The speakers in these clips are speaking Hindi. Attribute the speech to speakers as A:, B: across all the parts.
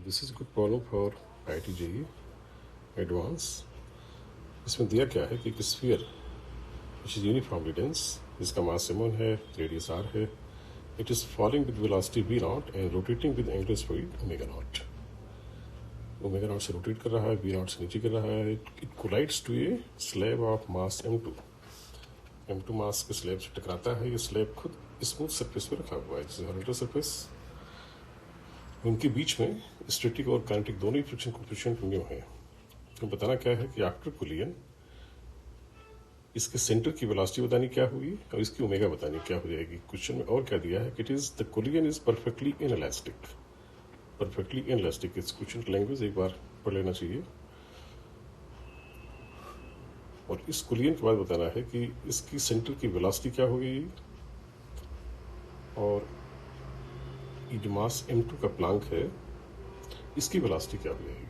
A: This is good problem for IIT JEE advance. इसमें दिया क्या है कि एक sphere which is uniformly dense, जिसका मास m1 है, रेडियस r है, it is falling with velocity v0 and rotating with angular speed omega not से रोटेट कर रहा है, v0 से नीचे कर रहा है। It collides to a slab of mass m2 mass के स्लैब से टकराता है। ये स्लैब खुद स्मूथ सरफेस पे रखा हुआ है, जैसे हॉरिजॉन्टल सरफेस। उनके बीच में स्टैटिक और काइनेटिक दोनों ही फ्रिक्शन कोएफिशिएंट न्यू है। तो बताना क्या है कि आफ्टर कोलिजन इसके सेंटर की वेलोसिटी बतानी क्या होगी और इसकी ओमेगा बतानी क्या हो जाएगी। क्वेश्चन में और क्या दिया है कि it is the collision is perfectly inelastic. इस क्वेश्चन की लैंग्वेज एक बार पढ़ लेना चाहिए। और इस कोलिजन के बाद बताना है कि इसकी सेंटर की वेलोसिटी क्या होगी और ये जो मास m2 का प्लांक है इसकी वेलोसिटी क्या हो जाएगी।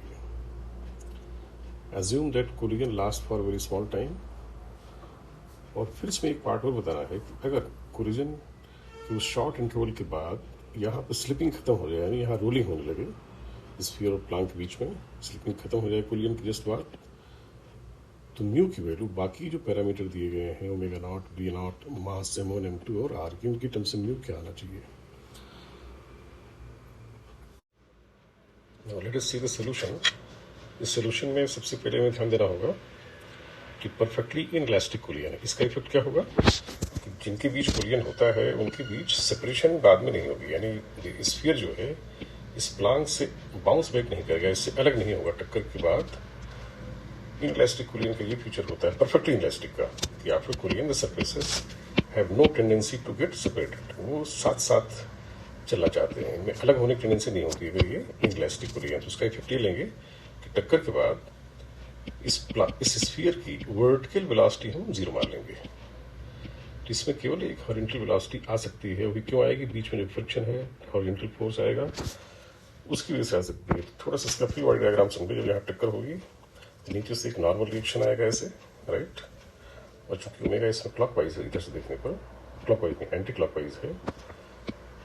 A: Assume that collision last for very small time. और फिर इसमें एक पार्ट और बताना है कि अगर कोलिजन के उस शॉर्ट इंटरवल के बाद यहाँ पर स्लिपिंग खत्म हो जाए, यानी यहाँ रोलिंग होने लगे स्फीयर और प्लांक के बीच में, स्लिपिंग खत्म हो जाए कोलिजन के जस्ट बाद, तो म्यू की वैल्यू बाकी जो पैरामीटर दिए गए हैं omega naught, v not, mass m1 m2 और r की, उनकी टर्म से म्यू क्या आना चाहिए। Let us see the solution. इस सॉल्यूशन में सबसे पहले हमें ध्यान देना होगा कि परफेक्टली इनइलास्टिक कोलिजन है। इसका इफेक्ट क्या होगा कि जिनके बीच कोलिजन होता है उनके बीच सेपरेशन बाद में नहीं होगी, यानी स्फीयर जो है इस प्लांक से बाउंस बैक नहीं करेगा, इससे अलग नहीं होगा टक्कर के बाद। इनइलास्टिक कोलिजन का ये फीचर होता है परफेक्टली इनइलास्टिक का कि after collision the surfaces have no tendency to get separated. वो साथ साथ चलना चाहते हैं, इनमें अलग होने की टेंडेंसी नहीं होती अगर ये इनइलास्टिक कोलिजन। तो उसका इफेक्ट ये लेंगे कि टक्कर के बाद इस स्फीयर की वर्टिकल वेलोसिटी हम 0 मान लेंगे। तो इसमें केवल एक हॉरिजॉन्टल वेलोसिटी आ सकती है। वो क्यों आएगी? बीच में जो फ्रिक्शन है, हॉरिजॉन्टल फोर्स आएगा, उसकी वजह से आ सकती है। थोड़ा सा इसका फ्री बॉडी डायग्राम समझे। जब यहाँ टक्कर होगी तो नीचे से एक नॉर्मल रिएक्शन आएगा ऐसे, राइट। और चूंकि ओमेगा इसमें क्लॉकवाइज है, इधर से देखने पर क्लॉकवाइज नहीं एंटी क्लॉकवाइज है,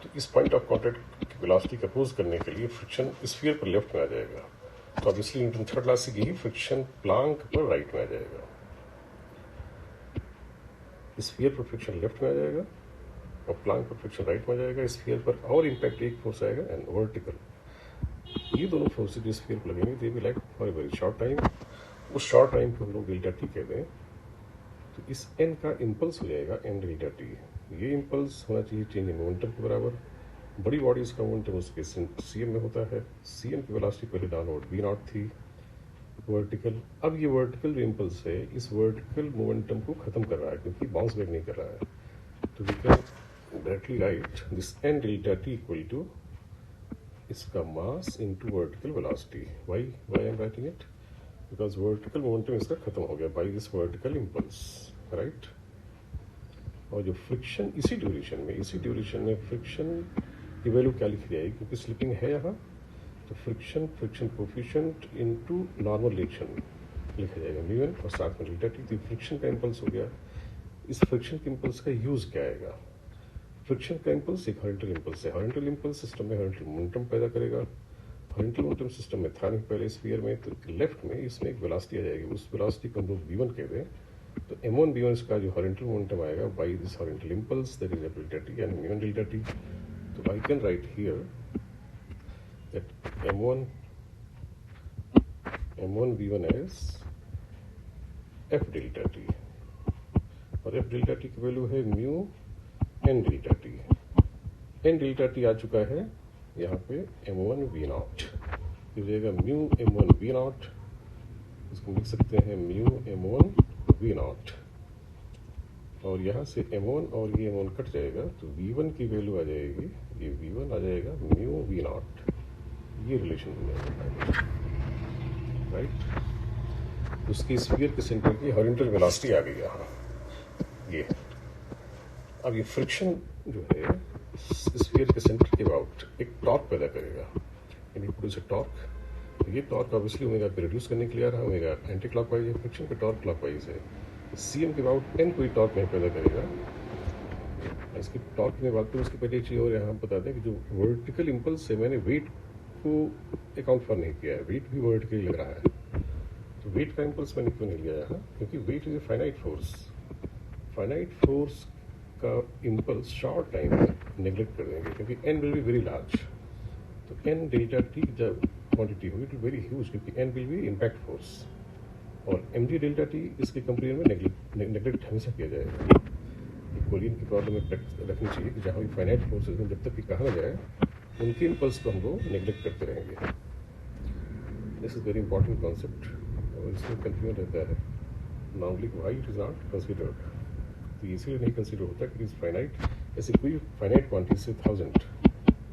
A: तो इस पॉइंट ऑफ कॉन्टैक्ट की वेलोसिटी को अपोज करने के लिए फ्रिक्शन स्फीयर पर लेफ्ट में आ जाएगा। तो ऑब्वियसली न्यूटन थर्ड लॉ से यही फ्रिक्शन प्लांक पर राइट में आ जाएगा। स्फीयर पर फ्रिक्शन लेफ्ट में आ जाएगा और प्लांक पर फ्रिक्शन राइट में आ जाएगा। स्फीयर पर और इम्पैक्ट एक फोर्स आएगा एंड वर्टिकल। ये दोनों फोर्सेज जो स्फीयर पर लगेंगे दे be like for a very short time. उस शॉर्ट टाइम को हम लोग डेल्टा टी कहते हैं। तो इस एन का इम्पल्स हो जाएगा एन डेल्टा टी। ये इम्पल्स होना चाहिए चेंज इन मोमेंटम के बराबर। बड़ी बॉडीज का मोमेंटम उसके सीएम में होता है। सीएम की वेलोसिटी पहले डाउनवर्ड v नॉट थी वर्टिकल। अब ये वर्टिकल जो इम्पल्स है इस वर्टिकल मोमेंटम को खत्म कर रहा है क्योंकि बाउंस बैक नहीं कर रहा है। तो we can directly write this n delta t equal to इसका mass into vertical velocity. Why I am writing it? Because vertical momentum इसका खत्म हो गया by this vertical impulse, right. और जो फ्रिक्शन इसी ड्यूरेशन में फ्रिक्शन की वैल्यू क्या लिखी जाएगी, क्योंकि स्लिपिंग है यहाँ, तो friction coefficient into normal reaction लिखा जाएगा म्यू और साथ में डेल्टा टी। तो फ्रिक्शन का इम्पल्स हो गया। इस फ्रिक्शन के इम्पल्स का यूज क्या आएगा? फ्रिक्शन का इम्पल्स एक हॉरिजॉन्टल इम्पल्स है। हॉरिजॉन्टल इम्पल्स सिस्टम में हॉरिजॉन्टल मोमेंटम पैदा करेगा। हॉरिजॉन्टल मोमेंटम सिस्टम में था नहीं पहले स्फीयर में, तो लेफ्ट में इसमें एक वेलोसिटी आ जाएगी। उस वेलोसिटी को हम लोग v1 कहते हैं। तो m1 v1 इसका जो हॉरिजॉन्टल मोमेंटम आएगा by this horizontal impulse that is delta t यानी म्यू डेल्टा टी। तो I can write here that m1 v1 is f delta T और f डेल्टा टी की वैल्यू है mu n delta t. n delta t आ चुका है यहाँ पे m1 v नॉट, हो जाएगा म्यू m1 v नॉट। इसको लिख सकते हैं म्यू m1 v नॉट। और यहाँ से m1 और ये m1 कट जाएगा तो v1 की वैल्यू आ जाएगी, ये v1 आ जाएगा म्यू v नॉट। ये रिलेशन बन जाएगा, राइट। उसकी स्फीयर के सेंटर की हॉरिजॉन्टल वेलोसिटी आ गई यहाँ, ये। अब ये फ्रिक्शन जो है स्फीयर के सेंटर के अबाउट एक टॉर्क पैदा करेगा, यानी प्रोड्यूस टॉर्क। तो ये टॉर्क ऑब्वियसली ओमेगा पे रिड्यूस करने के लिए आ रहा है। ओमेगा एंटी क्लॉकवाइज है, फ्रिक्शन पे टॉर्क क्लॉकवाइज है। सीएम के अबाउट एन कोई टॉर्क नहीं पैदा करेगा। इसकी टॉर्क में बात करूँ उसके पहले एक चीज़ और यहाँ बता दें कि जो वर्टिकल इम्पल्स है, मैंने वेट को अकाउंट फॉर नहीं किया है, वेट भी वर्टिकली लग रहा है। तो वेट का इम्पल्स मैंने क्यों नहीं लिया यहाँ, क्योंकि weight is a finite force. Finite force का इम्पल्स शॉर्ट टाइम में नेग्लेक्ट कर देंगे, क्योंकि N will be very large. तो एन डेल्टा टी जब क्वांटिटी होगी तो वेरी ह्यूज, क्योंकि N will be impact force, और एम जी डेल्टा टी इसके कंपेरिजन में नेग्लेक्ट हमेशा किया जाएगा। कोलियन की प्रॉब्लम में रखनी चाहिए कि जहाँ भी फाइनाइट फोर्सेज में जब तक कि कहा ना जाए उनके इम्पल्स को हम लोग नेग्लेक्ट करते रहेंगे। This is very important concept, और इसमें कन्फ्यूजन रहता है normally why it is not considered. तो इसलिए नहीं कंसिडर होता कि इज फाइनाइट, ऐसे कोई फाइनाइट क्वांटिटी से 1000,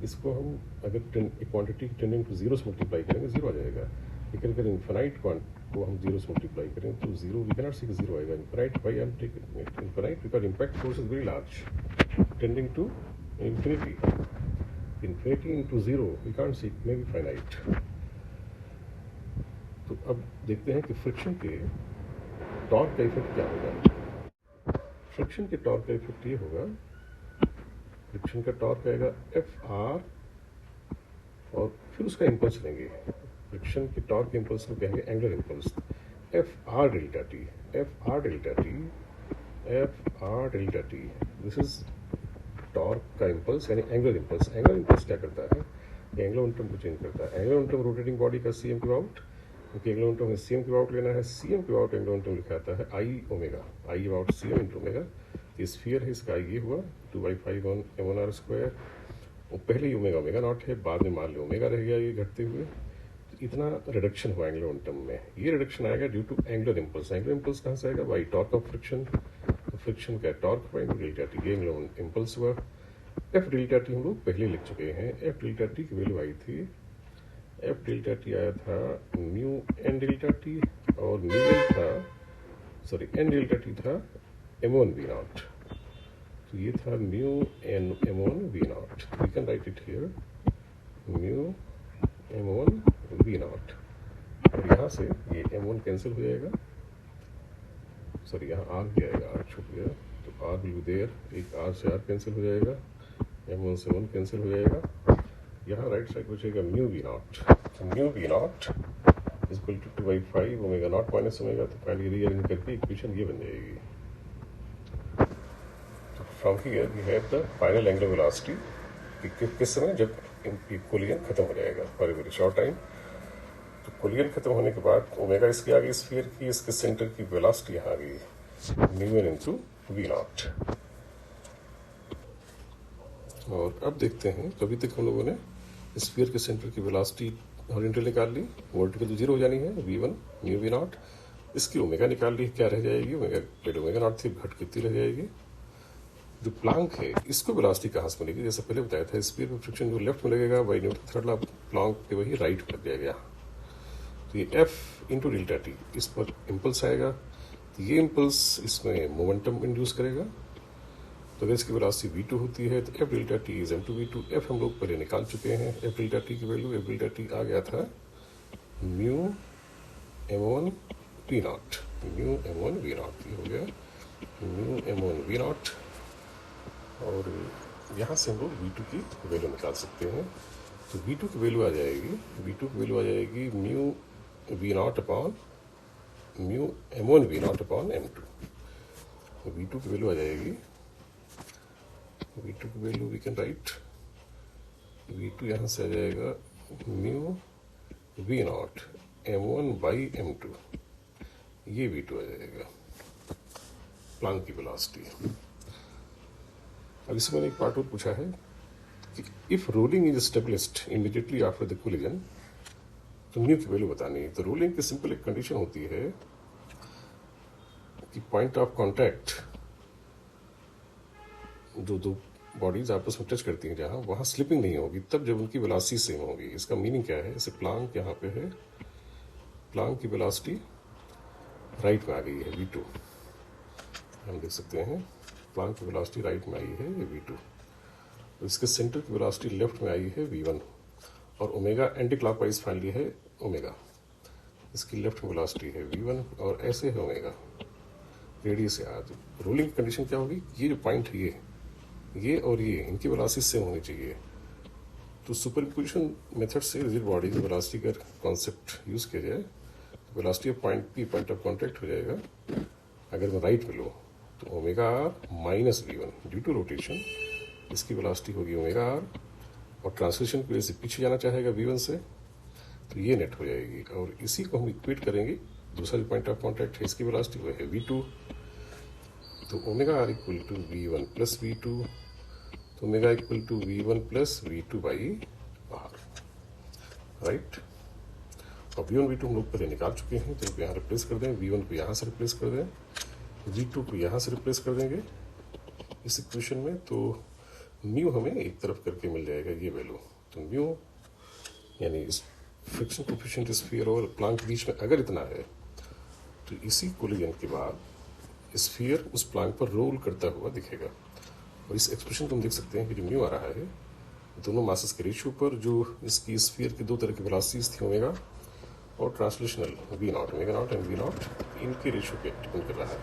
A: इसको हम अगर क्वांटिटी टेंडिंग टू जीरो से मल्टीप्लाई करेंगे जीरो आ जाएगा। लेकिन अगर इन्फिनाइट को हम जीरो से मल्टीप्लाई करें तो zero, we cannot see zero आएगा। Infinite by I am taking infinite because impact force is very large tending to infinity. Infinity into zero we can't see, may be finite. तो अब देखते हैं कि फ्रिक्शन के टॉर्क का इफेक्ट क्या होगा। फ्रिक्शन के टॉर्क का इफेक्ट ये होगा, फ्रिक्शन का टॉर्क आएगा एफ आर, और फिर उसका इम्पल्स लेंगे। फ्रिक्शन के टॉर्क इम्पल्स को कहेंगे angular impulse, F R delta T, F R delta T, F R delta T. This is torque का इम्पल्स, यानी एंगुलर इम्पल्स। एंगुलर इम्पल्स क्या करता है, ये एंगुलर मोमेंटम को चेंज करता है। एंगुलर मोमेंटम रोटेटिंग बॉडी का सी एम क्यू आउट, क्योंकि एंगुलर मोमेंटम में सी एम क्यू आउट लेना है। C M Q out angular momentum लिखा जाता है I omega, I about C M into omega. Sphere है, इसका ये हुआ 2/5 ऑन m1r स्क्वायर। वो पहले ही ओमेगा ओमेगा नॉट है, बाद में मान लो ओमेगा रह गया ये घटते हुए। तो इतना रिडक्शन हुआ एंगुलर मोमेंटम में। ये रिडक्शन आएगा due to angular impulse. Angular impulse कहाँ से आएगा, by torque of friction. Friction का टॉर्क बाई डेल्टा टी, ये एंगुलर इम्पल्स हुआ। एफ डेल्टा टी हम लोग पहले लिख चुके हैं। एफ डेल्टा टी की वैल्यू आई थी, एफ डेल्टा टी आया था म्यू एन डेल्टा टी, और म्यू एन था, सॉरी एन डेल्टा टी था m1 v नॉट। तो ये था mu N m1 v not. We can write it here, mu m1 v not. और यहाँ से ये m1 कैंसिल हो जाएगा, सॉरी यहाँ r भी आएगा, r छूट गया, तो r विल बी देयर, एक r से r कैंसिल हो जाएगा, m1 से 1 कैंसिल हो जाएगा। यहाँ राइट साइड बचेगा mu V not. Mu V not is equal to 2/5 omega not minus omega. तो पहले रीअरेंज करके इक्वेशन ये बन जाएगी। तो from here we have the final angular velocity. किस समय, जब कोलिजन खत्म हो जाएगा for a very short time. तो कोलिजन खत्म होने के बाद ओमेगा इसकी आ गई स्फीयर की, इसके सेंटर की वेलोसिटी यहाँ आ गई mu N into V not. और अब देखते हैं, कभी तक हम लोगों ने स्फीयर के सेंटर की वेलोसिटी हॉरिजॉन्टल निकाल ली, वर्टिकल तो जीरो हो जानी है, v1 म्यू वी नॉट। इसकी ओमेगा निकाल ली, क्या रह जाएगी, ओमेगा पहले ओमेगा नॉट थी, घट कितनी रह जाएगी। जो प्लांक है इसको वेलोसिटी कहाँ से मिलेगी, जैसे पहले बताया था, स्फीयर में फ्रिक्शन जो लेफ्ट में लगेगा वही न्यूटन थर्ड लॉ प्लांक के वही राइट में लग जाएगा। तो ये एफ इंटू डेल्टा टी, इस पर इम्पल्स आएगा, तो ये इम्पल्स इसमें मोमेंटम इंड्यूस करेगा। तो अगर इसकी वेलोसिटी v2 होती है तो F delta T is m2 v2। F हम लोग पहले निकाल चुके हैं, एफ डेल्टा टी की वैल्यू, एफ डेल्टा टी आ गया था mu m1 v not, mu m1 v not, ये हो गया म्यू m1 v नॉट। और यहाँ से हम लोग v2 की वैल्यू निकाल सकते हैं। तो v2 की वैल्यू आ जाएगी, v2 की वैल्यू आ जाएगी mu v not upon mu m1 v not upon m2। v2 की वैल्यू आ जाएगी, v2 की value we can right, v2 यहाँ से आ जाएगा mu V not m1 by m2, ये v2 आ जाएगा प्लांक की वेलोसिटी। अब इसमें मैंने एक पार्ट और पूछा है कि if rolling is established immediately after the collision, तो म्यू की वैल्यू बतानी है। तो रोलिंग की सिंपल एक कंडीशन होती है कि पॉइंट ऑफ कॉन्टैक्ट, जो दो बॉडीज आपस में टच करती हैं जहां, वहां स्लिपिंग नहीं होगी, तब जब उनकी वेलोसिटी सेम होगी। इसका मीनिंग क्या है, जैसे प्लांक यहाँ पे है, प्लांक की वेलोसिटी राइट में आ गई है v2, हम देख सकते हैं प्लांक की वेलोसिटी राइट में आई है ये v2। तो इसके सेंटर की वेलोसिटी लेफ्ट में आई है v1, और ओमेगा एंटी क्लॉकवाइज फाइनली है ओमेगा, इसकी लेफ्ट में वेलोसिटी है v1, और ऐसे है ओमेगा रेडियस से आज। रोलिंग की कंडीशन क्या होगी, ये जो पॉइंट है ये और ये, इनकी वेलोसिटी सेम होनी चाहिए। तो सुपरपोजिशन मेथड से रिजिड बॉडी की वेलोसिटी का कॉन्सेप्ट यूज किया जाए तो velocity of point P point of contact हो जाएगा। अगर मैं राइट में लूँ तो omega R minus v1 due to rotation, इसकी वेलोसिटी होगी ओमेगा आर, और ट्रांसलेशन की वजह से पीछे जाना चाहेगा v1 से, तो ये नेट हो जाएगी। और इसी को हम इक्वेट करेंगे, दूसरा जो पॉइंट ऑफ कॉन्टैक्ट है इसकी वेलोसिटी वो है v2, तो omega R equal to v1 plus v2, तो omega equal to v1 plus v2 by R, right. और v1 v2 हम लोग पहले निकाल चुके हैं, तो इनको यहाँ रिप्लेस कर दें, v1 को यहाँ से रिप्लेस कर दें, v2 को यहाँ से रिप्लेस कर देंगे इस इक्वेशन में, तो म्यू हमें एक तरफ करके मिल जाएगा ये वैल्यू। तो म्यू यानी इस फ्रिक्शन कोफिशिएंट स्फीयर और प्लांक के बीच में अगर इतना है तो इसी कोलिजन के बाद स्फीयर उस प्लांक पर रोल करता हुआ दिखेगा। और इस एक्सप्रेशन को हम देख सकते हैं कि जो म्यू आ रहा है दोनों मासेस के रेशियो पर, जो इसकी स्फीयर की दो तरह की वेलोसिटीज थी ओमेगा और translational V not, omega not and V not, इनके रेशियो पे डिपेंड कर रहा है।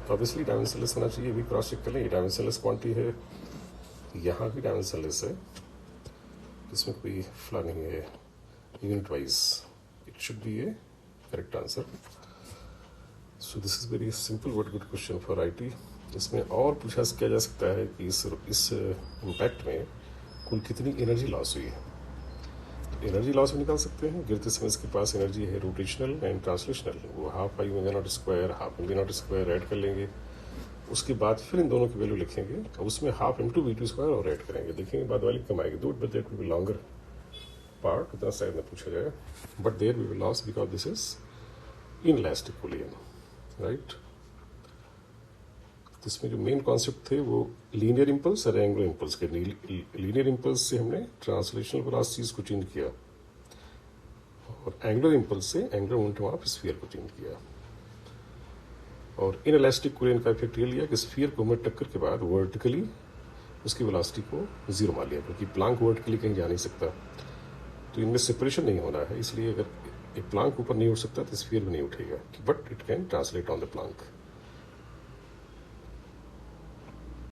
A: तो ऑब्वियसली डायमेंशनलेस होना चाहिए, भी क्रॉस चेक कर लें, ये डायमेंशनलेस क्वांटिटी है, यहाँ भी डायमेंशनलेस है, इसमें कोई फ्ला नहीं है, unit wise it should be A correct answer. So this is very simple but good question for IT. इसमें और पूछा किया जा सकता है कि इस इम्पैक्ट में कुल कितनी एनर्जी लॉस हुई है। एनर्जी लॉस भी निकाल सकते हैं, गिरते समय इसके पास एनर्जी है रोटेशनल एंड ट्रांसलेशनल, वो half pi omega not square half M V not square add कर लेंगे, उसके बाद फिर इन दोनों की वैल्यू लिखेंगे और उसमें हाफ m2 v2 स्क्वायर और ऐड करेंगे, देखेंगे बाद वाली कम आएगी, but that will be longer part, उतना शायद में पूछा जाएगा, but there we will loss because this is inelastic collision, right. इसमें जो मेन कॉन्सेप्ट थे वो लीनियर इम्पल्स और एंगुलर इम्पल्स के। लीनियर इम्पल्स से हमने ट्रांसलेशनल वेलोसिटीज को चेंज किया और एंगुलर इम्पल्स से एंगुलर मोमेंटम ऑफ स्फीयर को चेंज किया। और इनइलास्टिक कोलिजन का इफेक्ट ये लिया कि स्फीयर को हमें टक्कर के बाद वर्टिकली उसकी वेलोसिटी को जीरो मान लिया, क्योंकि प्लांक वर्टिकली कहीं जा नहीं सकता, तो इनमें सेपरेशन नहीं होना है, इसलिए अगर एक प्लांक ऊपर नहीं उठ सकता तो स्फीयर भी नहीं उठेगा, but it can translate on the Planck.